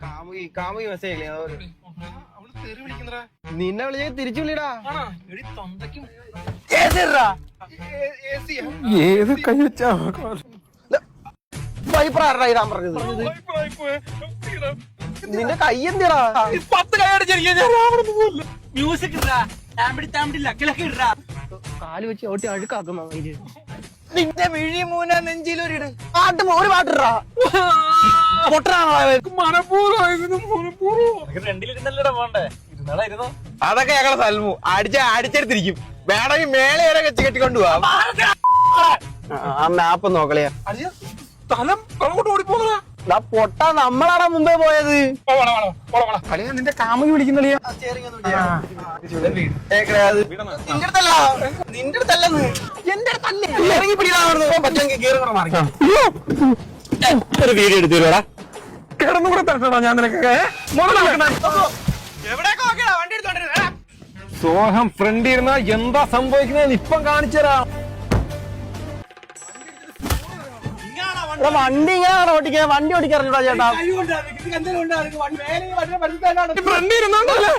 കാമുകി മെസ്സേജ് നിന്നെ വിളിച്ച തിരിച്ചു വിളിടാ. ഏത് കൈ വെച്ചാ വൈപ്പറാ ഇടാൻ പറഞ്ഞത്? നിന്റെ കൈ എന്തിടാ? 10 കൈ അടിച്ചിരിക്കും. മ്യൂസിക് കാല് വെച്ച് ഓട്ടി അഴുക്കാക്കുന്ന നിന്റെ വിഴി മൂന നെഞ്ചിലൊരിട് പാട്ട് ഒരു പാട്ടിടാ. പൊട്ടനാണോ? രണ്ടിലിരുന്നല്ലടാ പോണ്ടേ, ഇരുന്നാടാ ഇരുന്നോ. അതൊക്കെ ഞങ്ങളെ സൽമു അടിച്ചെടുത്തിരിക്കും. വേണമെങ്കിൽ മേലെ വരെ വെച്ച് കെട്ടിക്കൊണ്ടുപോവാ. ആ മാപ്പ് നോക്കളിയാ. സ്ഥലം അങ്ങോട്ട് ഓടിപ്പോന്നാ. പൊട്ട നമ്മളാണ് മുമ്പേ പോയത്. കളിയാ നിന്റെ കാമുകി വിളിക്കുന്നളിയാ. നിന്റെ അടുത്തല്ലെന്ന് എന്റെ അടുത്തല്ലേ. ഇറങ്ങി പിടിക്കാ പറ്റുമെങ്കിൽ കേറി മാറി ഒരു വീഡിയോ എടുത്തു തരുവാടാ. കിടന്നുകൂടെ തരട്ടാ ഞാൻ നിനക്ക്. സോഹം ഫ്രണ്ട് ഇരുന്ന എന്താ സംഭവിക്കുന്നത് ഇപ്പം കാണിച്ചരാ. വണ്ടി ഇങ്ങനെ ഓട്ടിക്കാൻ, വണ്ടി ഓടിക്കാറില്ല ചേട്ടാ. ഫ്രണ്ട് ഇരുന്നോണ്ടല്ലേ